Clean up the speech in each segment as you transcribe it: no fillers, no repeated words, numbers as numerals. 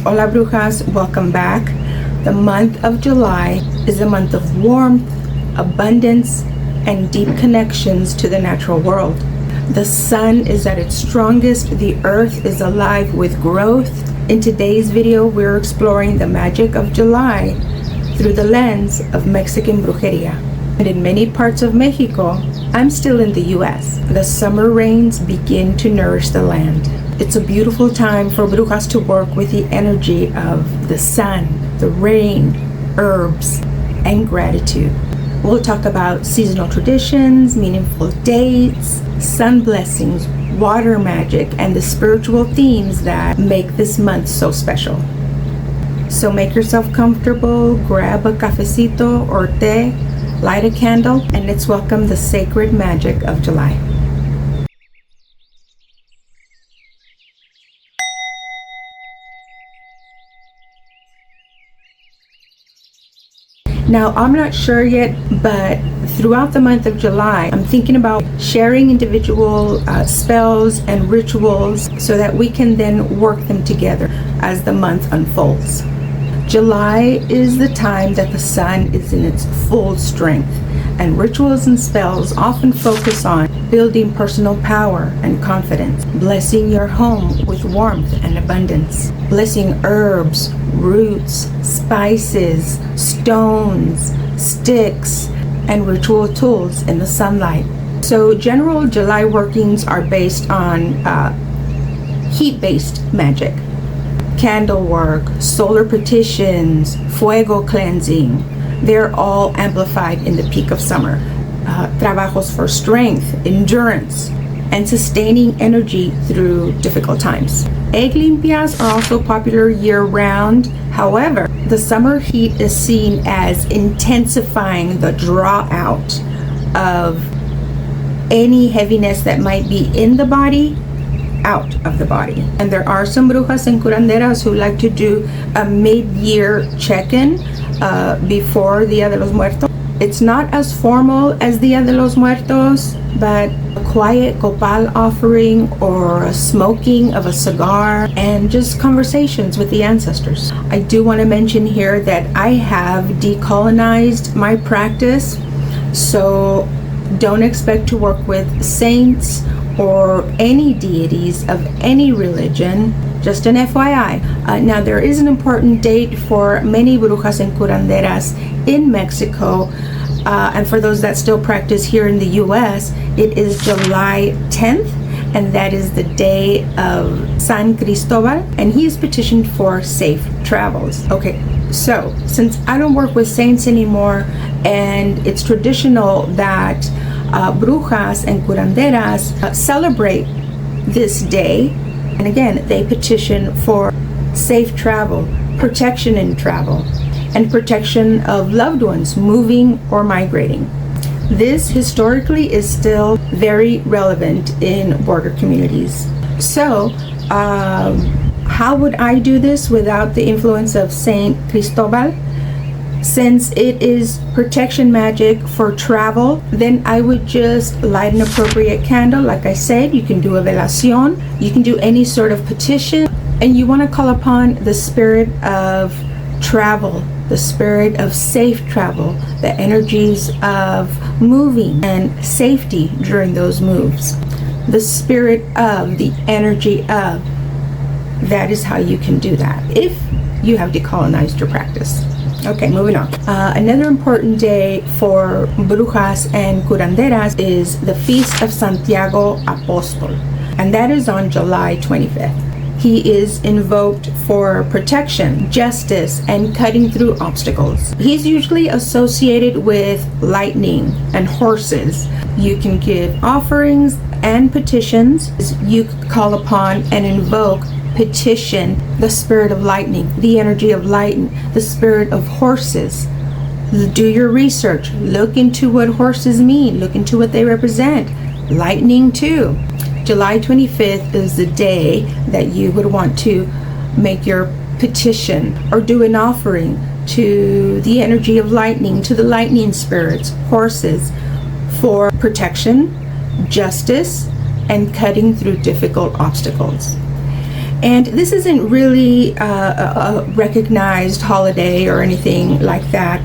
Hola Brujas, welcome back. The month of July is a month of warmth, abundance, and deep connections to the natural world. The sun is at its strongest, the earth is alive with growth. In today's video, we're exploring the magic of July through the lens of Mexican Brujeria. And in many parts of Mexico, I'm still in the US. The summer rains begin to nourish the land. It's a beautiful time for Brujas to work with the energy of the sun, the rain, herbs, and gratitude. We'll talk about seasonal traditions, meaningful dates, sun blessings, water magic, and the spiritual themes that make this month so special. So make yourself comfortable, grab a cafecito or té, light a candle, and let's welcome the sacred magic of July. Now, I'm not sure yet, but throughout the month of July, I'm thinking about sharing individual spells and rituals so that we can then work them together as the month unfolds. July is the time that the sun is in its full strength, and rituals and spells often focus on building personal power and confidence, blessing your home with warmth and abundance, blessing herbs, roots, spices, stones, sticks, and ritual tools in the sunlight. So general July workings are based on heat-based magic, candle work, solar petitions, fuego cleansing. They're all amplified in the peak of summer. Trabajos for strength, endurance, and sustaining energy through difficult times. Egg limpias are also popular year-round. However, the summer heat is seen as intensifying the draw out of any heaviness that might be in the body out of the body. And there are some brujas and curanderas who like to do a mid-year check-in before Dia de los Muertos. It's not as formal as Dia de los Muertos, but a quiet copal offering or a smoking of a cigar and just conversations with the ancestors. I do want to mention here that I have decolonized my practice, so don't expect to work with saints or any deities of any religion. Just an FYI. Now, there is an important date for many brujas and curanderas in Mexico, and for those that still practice here in the US, it is July 10th, and that is the day of San Cristobal, and he is petitioned for safe travels. Okay, so since I don't work with saints anymore, and it's traditional that brujas and curanderas celebrate this day, and again, they petition for safe travel, protection in travel, and protection of loved ones moving or migrating. This historically is still very relevant in border communities. So, how would I do this without the influence of Saint Cristobal? Since it is protection magic for travel, then I would just light an appropriate candle. Like I said, you can do a velación, you can do any sort of petition, and you want to call upon the spirit of travel, the spirit of safe travel, the energies of moving and safety during those moves. The spirit of, the energy of, that is how you can do that if you have decolonized your practice. Okay, moving on. Another important day for brujas and curanderas is the Feast of Santiago Apóstol, and that is on July 25th. He is invoked for protection, justice, and cutting through obstacles. He's usually associated with lightning and horses. You can give offerings and petitions. You call upon and invoke, petition the spirit of lightning, the energy of lightning, the spirit of horses. Do your research. Look into what horses mean. Look into what they represent. Lightning too. July 25th is the day that you would want to make your petition or do an offering to the energy of lightning, to the lightning spirits, horses, for protection, justice, and cutting through difficult obstacles. And this isn't really a recognized holiday or anything like that,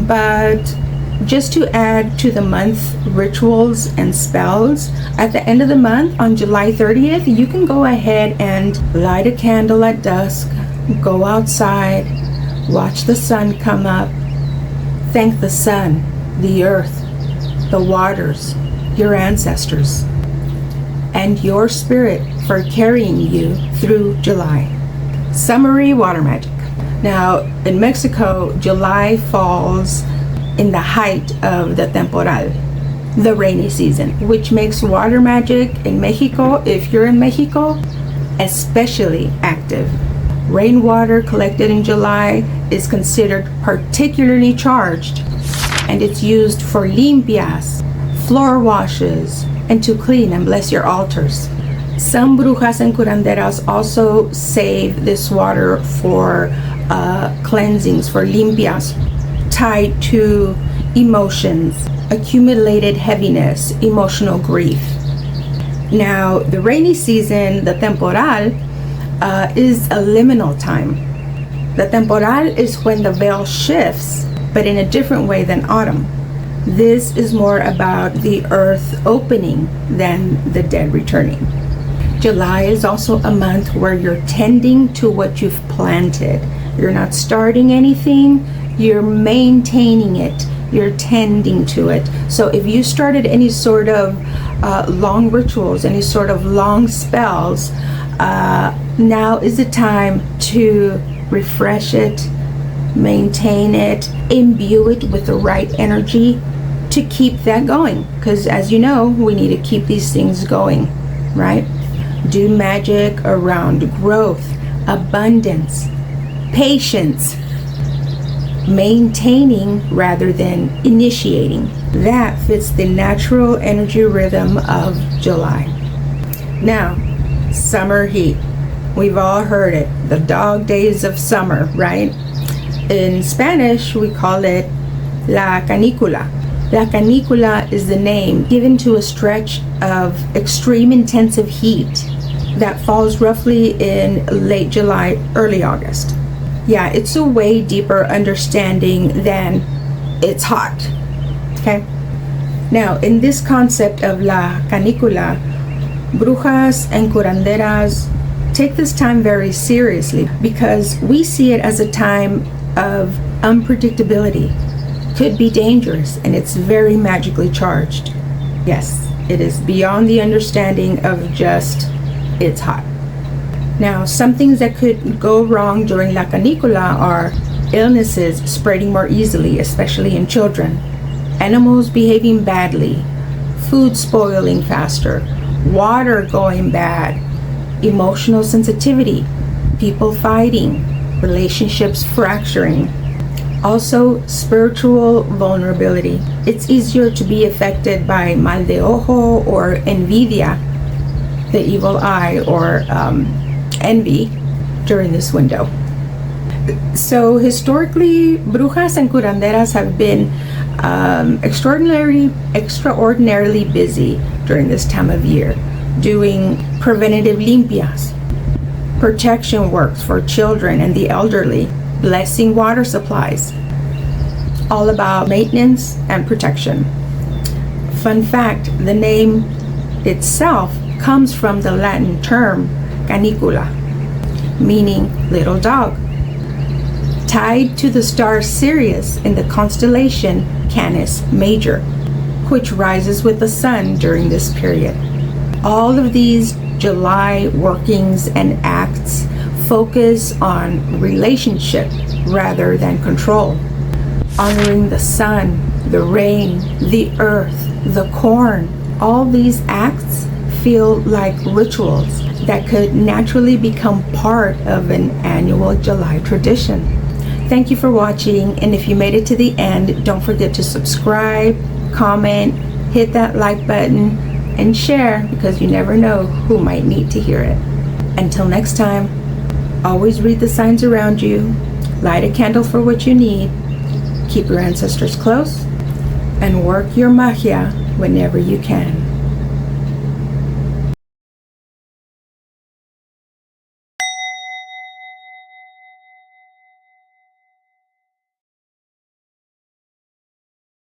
but just to add to the month rituals and spells, at the end of the month on July 30th, you can go ahead and light a candle at dusk, go outside, watch the sun come up, thank the sun, the earth, the waters, your ancestors, and your spirit for carrying you through July. Summary water magic. Now, in Mexico, July falls in the height of the temporal, the rainy season, which makes water magic in Mexico, if you're in Mexico, especially active. Rainwater collected in July is considered particularly charged, and it's used for limpias, floor washes, and to clean and bless your altars. Some brujas and curanderas also save this water for cleansings, for limpias, tied to emotions, accumulated heaviness, emotional grief. Now, the rainy season, the temporal, is a liminal time. The temporal is when the veil shifts, but in a different way than autumn. This is more about the earth opening than the dead returning. July is also a month where you're tending to what you've planted. You're not starting anything, you're maintaining it, you're tending to it. So if you started any sort of long rituals, any sort of long spells, now is the time to refresh it, maintain it, imbue it with the right energy to keep that going. Because as you know, we need to keep these things going, right? Do magic around growth, abundance, patience, maintaining rather than initiating. That fits the natural energy rhythm of July. Now, summer heat. We've all heard it, the dog days of summer, right? In Spanish, we call it la canícula. La canícula is the name given to a stretch of extreme intensive heat that falls roughly in late July, early August. Yeah, it's a way deeper understanding than it's hot, okay? Now, in this concept of la canícula, brujas and curanderas take this time very seriously because we see it as a time of unpredictability. Could be dangerous, and it's very magically charged. Yes, it is beyond the understanding of just it's hot. Now, some things that could go wrong during La Canícula are illnesses spreading more easily, especially in children, animals behaving badly, food spoiling faster, water going bad, emotional sensitivity, people fighting, relationships fracturing. Also, spiritual vulnerability. It's easier to be affected by mal de ojo or envidia, the evil eye, or envy during this window. So historically, brujas and curanderas have been extraordinarily busy during this time of year, doing preventative limpias, protection works for children and the elderly, blessing water supplies, all about maintenance and protection. Fun fact, the name itself comes from the Latin term canicula, meaning little dog, tied to the star Sirius in the constellation Canis Major, which rises with the sun during this period. All of these July workings and acts focus on relationship rather than control, honoring the sun, the rain, the earth, the corn. All these acts feel like rituals that could naturally become part of an annual July tradition. Thank you for watching, and if you made it to the end, don't forget to subscribe, comment, hit that like button, and share, because you never know who might need to hear it. Until next time, always read the signs around you, light a candle for what you need, keep your ancestors close, and work your magia whenever you can.